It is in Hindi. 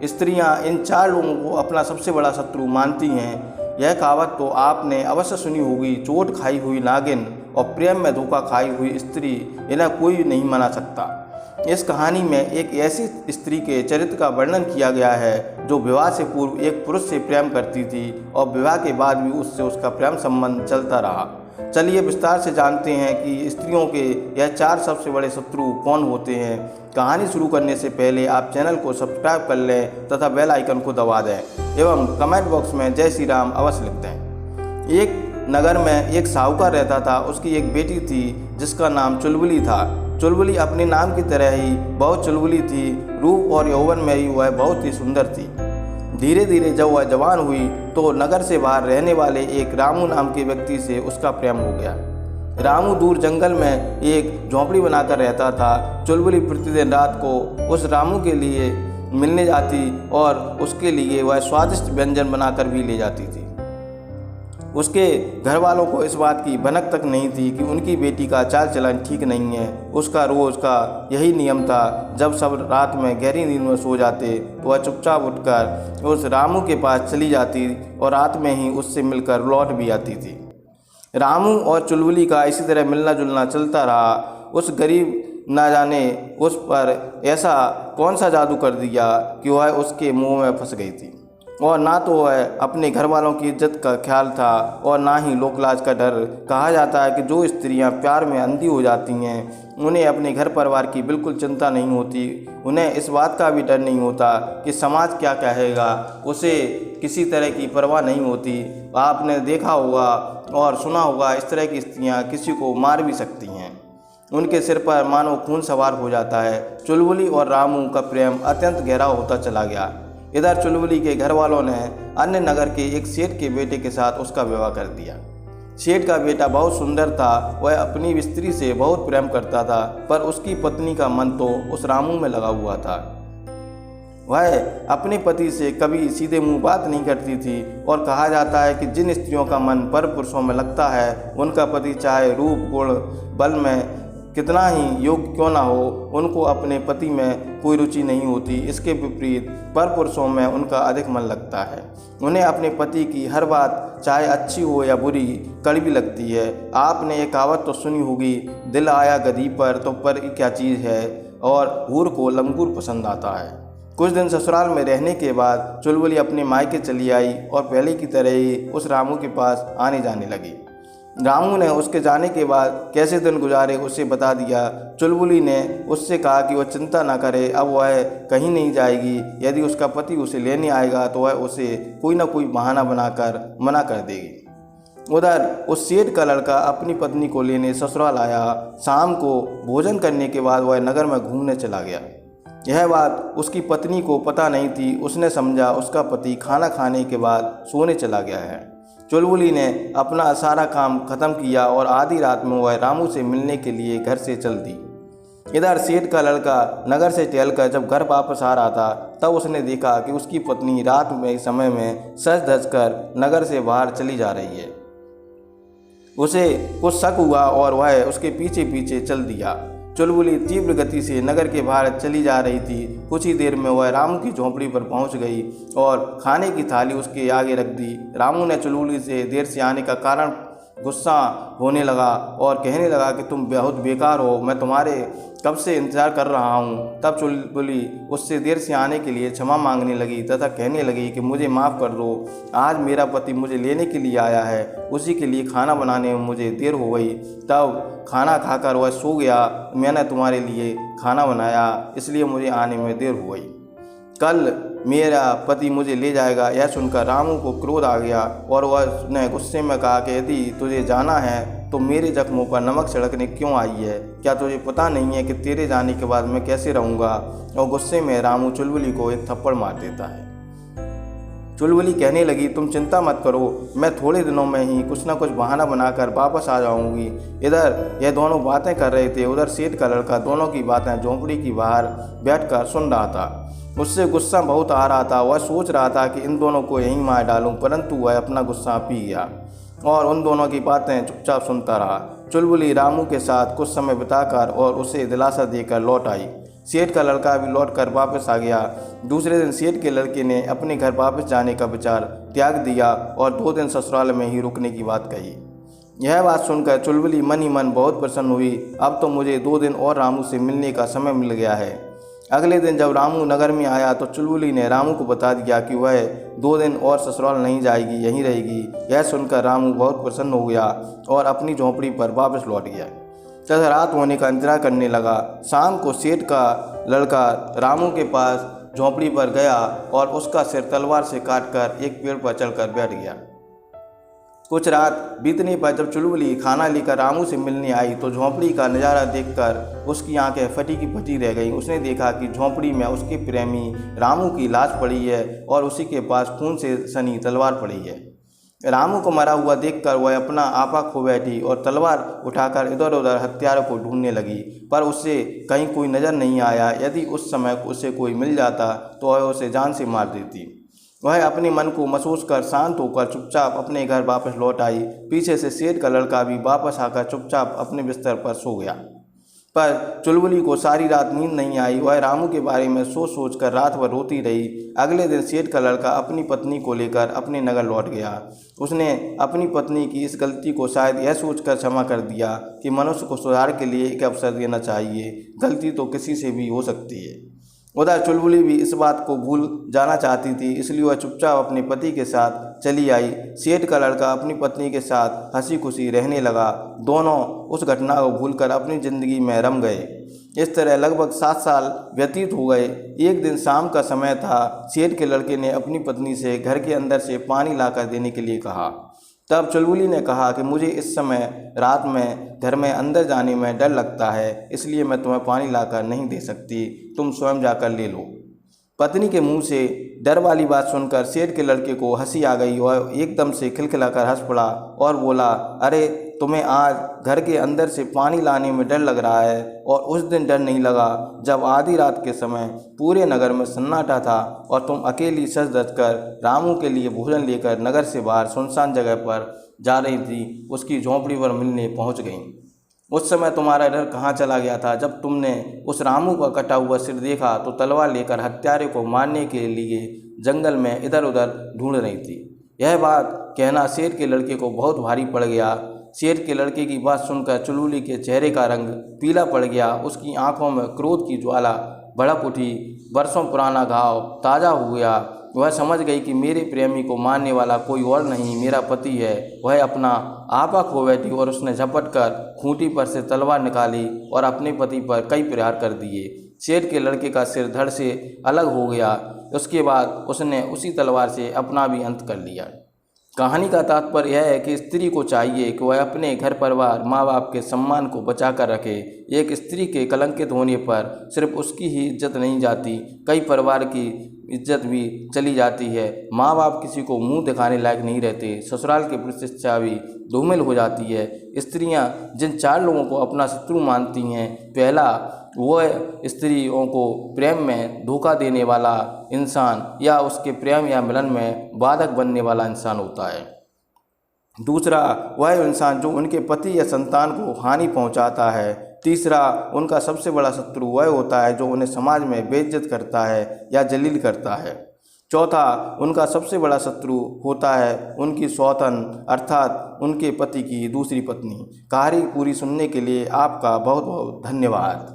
स्त्रियां इन 4 लोगों को अपना सबसे बड़ा शत्रु मानती हैं। यह कहावत तो आपने अवश्य सुनी होगी, चोट खाई हुई नागिन और प्रेम में धोखा खाई हुई स्त्री, इन्हें कोई नहीं मना सकता। इस कहानी में एक ऐसी स्त्री के चरित्र का वर्णन किया गया है जो विवाह से पूर्व एक पुरुष से प्रेम करती थी और विवाह के बाद भी उससे उसका प्रेम संबंध चलता रहा। चलिए विस्तार से जानते हैं कि स्त्रियों के यह 4 सबसे बड़े शत्रु कौन होते हैं। कहानी शुरू करने से पहले आप चैनल को सब्सक्राइब कर लें तथा बेल आइकन को दबा दें एवं कमेंट बॉक्स में जय श्री राम अवश्य लिख दें। एक नगर में एक साहूकार रहता था। उसकी एक बेटी थी जिसका नाम चुलबुली था। चुलबुली अपने नाम की तरह ही बहुत चुलबुली थी। रूप और यौवन में ही वह बहुत ही सुंदर थी। धीरे धीरे जब वह जवान हुई तो नगर से बाहर रहने वाले एक रामू नाम के व्यक्ति से उसका प्रेम हो गया। रामू दूर जंगल में एक झोंपड़ी बनाकर रहता था। चुलबुली प्रतिदिन रात को उस रामू के लिए मिलने जाती और उसके लिए वह स्वादिष्ट व्यंजन बनाकर भी ले जाती थी। उसके घर वालों को इस बात की भनक तक नहीं थी कि उनकी बेटी का चाल चलन ठीक नहीं है। उसका रोज़ का यही नियम था, जब सब रात में गहरी नींद में सो जाते तो वह चुपचाप उठकर उस रामू के पास चली जाती और रात में ही उससे मिलकर लौट भी आती थी। रामू और चुलबुली का इसी तरह मिलना जुलना चलता रहा। उस गरीब ना जाने उस पर ऐसा कौन सा जादू कर दिया कि वह उसके मुंह में फंस गई थी और ना तो वह अपने घर वालों की इज्जत का ख्याल था और ना ही लोकलाज का डर। कहा जाता है कि जो स्त्रियां प्यार में अंधी हो जाती हैं उन्हें अपने घर परिवार की बिल्कुल चिंता नहीं होती। उन्हें इस बात का भी डर नहीं होता कि समाज क्या कहेगा। उसे किसी तरह की परवाह नहीं होती। आपने देखा होगा और सुना होगा, इस तरह की स्त्रियां किसी को मार भी सकती हैं। उनके सिर पर मानो खून सवार हो जाता है। चुलबुली और रामू का प्रेम अत्यंत गहरा होता चला गया। इधर चुलबुली के घर वालों ने अन्य नगर के एक सेठ के बेटे के साथ उसका विवाह कर दिया। सेठ का बेटा बहुत सुंदर था। वह अपनी स्त्री से बहुत प्रेम करता था, पर उसकी पत्नी का मन तो उस रामू में लगा हुआ था। वह अपने पति से कभी सीधे मुंह बात नहीं करती थी और कहा जाता है कि जिन स्त्रियों का मन पर पुरुषों में लगता है उनका पति चाहे रूप गुण बल में कितना ही योग्य क्यों ना हो, उनको अपने पति में कोई रुचि नहीं होती। इसके विपरीत पर पुरुषों में उनका अधिक मन लगता है। उन्हें अपने पति की हर बात चाहे अच्छी हो या बुरी कड़वी लगती है। आपने एक कहावत तो सुनी होगी, दिल आया गधी पर तो पर क्या चीज़ है, और हूर को लंगूर पसंद आता है। कुछ दिन ससुराल में रहने के बाद चुलबुली अपने मायके चली आई और पहले की तरह ही उस रामू के पास आने जाने लगी। रामू ने उसके जाने के बाद कैसे दिन गुजारे उसे बता दिया। चुलबुली ने उससे कहा कि वह चिंता ना करे, अब वह कहीं नहीं जाएगी। यदि उसका पति उसे लेने आएगा तो वह उसे कोई ना कोई बहाना बनाकर मना कर देगी। उधर उस सेठ का लड़का अपनी पत्नी को लेने ससुराल आया। शाम को भोजन करने के बाद वह नगर में घूमने चला गया। यह बात उसकी पत्नी को पता नहीं थी। उसने समझा उसका पति खाना खाने के बाद सोने चला गया है। चुलबुली ने अपना सारा काम खत्म किया और आधी रात में वह रामू से मिलने के लिए घर से चल दी। इधर सेठ का लड़का नगर से टहलकर जब घर वापस आ रहा था तब उसने देखा कि उसकी पत्नी रात में समय में सज धज कर नगर से बाहर चली जा रही है। उसे कुछ शक हुआ और वह उसके पीछे पीछे चल दिया। चुलबुली तीव्र गति से नगर के बाहर चली जा रही थी। कुछ ही देर में वह रामू की झोंपड़ी पर पहुंच गई और खाने की थाली उसके आगे रख दी। रामू ने चुलबुली से देर से आने का कारण गुस्सा होने लगा और कहने लगा कि तुम बहुत बेकार हो, मैं तुम्हारे कब से इंतज़ार कर रहा हूँ। तब चुलबुली उससे देर से आने के लिए क्षमा मांगने लगी तथा कहने लगी कि मुझे माफ़ कर दो, आज मेरा पति मुझे लेने के लिए आया है, उसी के लिए खाना बनाने में मुझे देर हो गई। तब खाना खाकर वह सो गया। मैंने तुम्हारे लिए खाना बनाया, इसलिए मुझे आने में देर हो गई। कल मेरा पति मुझे ले जाएगा। यह सुनकर रामू को क्रोध आ गया और वह ने गुस्से में कहा कि यदि तुझे जाना है तो मेरे जख्मों पर नमक छिड़कने क्यों आई है? क्या तुझे पता नहीं है कि तेरे जाने के बाद मैं कैसे रहूँगा? और गुस्से में रामू चुलबुली को एक थप्पड़ मार देता है। चुलबुली कहने लगी, तुम चिंता मत करो, मैं थोड़े दिनों में ही कुछ न कुछ बहाना बनाकर वापस आ जाऊंगी। इधर यह दोनों बातें कर रहे थे। उधर सेठ का लड़का दोनों की बातें झोंपड़ी की बाहर बैठकर सुन रहा था। उससे गुस्सा बहुत आ रहा था। वह सोच रहा था कि इन दोनों को यहीं मार डालूं, परंतु वह अपना गुस्सा पी गया और उन दोनों की बातें चुपचाप सुनता रहा। चुलबुली रामू के साथ कुछ समय बिताकर और उसे दिलासा देकर लौट आई। सेठ का लड़का भी लौट कर वापस आ गया। दूसरे दिन सेठ के लड़के ने अपने घर वापस जाने का विचार त्याग दिया और 2 दिन ससुराल में ही रुकने की बात कही। यह बात सुनकर चुलबुली मन ही मन बहुत प्रसन्न हुई। अब तो मुझे 2 दिन और रामू से मिलने का समय मिल गया है। अगले दिन जब रामू नगर में आया तो चुलबुली ने रामू को बता दिया कि वह 2 दिन और ससुराल नहीं जाएगी, यहीं रहेगी। यह सुनकर रामू बहुत प्रसन्न हो गया और अपनी झोंपड़ी पर वापस लौट गया। तब रात होने का इंतजार करने लगा। शाम को सेठ का लड़का रामू के पास झोंपड़ी पर गया और उसका सिर तलवार से काटकर एक पेड़ पर चढ़कर बैठ गया। कुछ रात बीतने पर जब चुलबुली खाना लेकर रामू से मिलने आई तो झोंपड़ी का नज़ारा देखकर उसकी आंखें फटी की फटी रह गईं। उसने देखा कि झोंपड़ी में उसके प्रेमी रामू की लाश पड़ी है और उसी के पास खून से सनी तलवार पड़ी है। रामू को मरा हुआ देखकर वह अपना आपा खो बैठी और तलवार उठाकर इधर उधर हथियारों को ढूंढने लगी, पर उसे कहीं कोई नज़र नहीं आया। यदि उस समय उसे कोई मिल जाता तो वह उसे जान से मार देती। वह अपने मन को महसूस कर शांत होकर चुपचाप अपने घर वापस लौट आई। पीछे से सेठ का लड़का भी वापस आकर चुपचाप अपने बिस्तर पर सो गया, पर चुलबुली को सारी रात नींद नहीं आई। वह रामू के बारे में सोच सोच कर रात भर रोती रही। अगले दिन सेठ का लड़का अपनी पत्नी को लेकर अपने नगर लौट गया। उसने अपनी पत्नी की इस गलती को शायद यह सोचकर क्षमा कर दिया कि मनुष्य को सुधार के लिए एक अवसर देना चाहिए, गलती तो किसी से भी हो सकती है। उधर चुलबुली भी इस बात को भूल जाना चाहती थी, इसलिए वह चुपचाप अपने पति के साथ चली आई। सेठ का लड़का अपनी पत्नी के साथ हंसी खुशी रहने लगा। दोनों उस घटना को भूलकर अपनी ज़िंदगी में रम गए। इस तरह लगभग 7 साल व्यतीत हो गए। एक दिन शाम का समय था। सेठ के लड़के ने अपनी पत्नी से घर के अंदर से पानी लाकर देने के लिए कहा। तब चुलबुली ने कहा कि मुझे इस समय रात में घर में अंदर जाने में डर लगता है, इसलिए मैं तुम्हें पानी लाकर नहीं दे सकती, तुम स्वयं जाकर ले लो। पत्नी के मुंह से डर वाली बात सुनकर सेठ के लड़के को हंसी आ गई। वह एकदम से खिलखिलाकर हंस पड़ा और बोला, अरे तुम्हें आज घर के अंदर से पानी लाने में डर लग रहा है, और उस दिन डर नहीं लगा जब आधी रात के समय पूरे नगर में सन्नाटा था और तुम अकेली सज धज कर रामू के लिए भोजन लेकर नगर से बाहर सुनसान जगह पर जा रही थी। उसकी झोंपड़ी पर मिलने पहुंच गई। उस समय तुम्हारा डर कहाँ चला गया था? जब तुमने उस रामू का कटा हुआ सिर देखा तो तलवार लेकर हत्यारे को मारने के लिए जंगल में इधर उधर ढूंढ रही थी। यह बात कहना सेठ के लड़के को बहुत भारी पड़ गया। सेठ के लड़के की बात सुनकर चुलबुली के चेहरे का रंग पीला पड़ गया। उसकी आंखों में क्रोध की ज्वाला भड़क उठी। वर्षों पुराना घाव ताज़ा हो गया। वह समझ गई कि मेरे प्रेमी को मारने वाला कोई और नहीं, मेरा पति है। वह अपना आपा खो बैठी और उसने झपट कर खूंटी पर से तलवार निकाली और अपने पति पर कई प्रहार कर दिए। सेठ के लड़के का सिर धड़ से अलग हो गया। उसके बाद उसने उसी तलवार से अपना भी अंत कर लिया। कहानी का तात्पर्य यह है कि स्त्री को चाहिए कि वह अपने घर परिवार माँ बाप के सम्मान को बचा कर रखे। एक स्त्री के कलंकित होने पर सिर्फ उसकी ही इज्जत नहीं जाती, कई परिवार की इज्जत भी चली जाती है। माँ बाप किसी को मुंह दिखाने लायक नहीं रहते। ससुराल की प्रतिष्ठा भी धूमिल हो जाती है। स्त्रियां जिन 4 लोगों को अपना शत्रु मानती हैं, पहला वह स्त्रियों को प्रेम में धोखा देने वाला इंसान या उसके प्रेम या मिलन में बाधक बनने वाला इंसान होता है। दूसरा वह इंसान जो उनके पति या संतान को हानि पहुंचाता है। तीसरा उनका सबसे बड़ा शत्रु वह होता है जो उन्हें समाज में बेइज्जत करता है या जलील करता है। चौथा उनका सबसे बड़ा शत्रु होता है उनकी सौतन अर्थात उनके पति की दूसरी पत्नी। कहानी पूरी सुनने के लिए आपका बहुत बहुत धन्यवाद।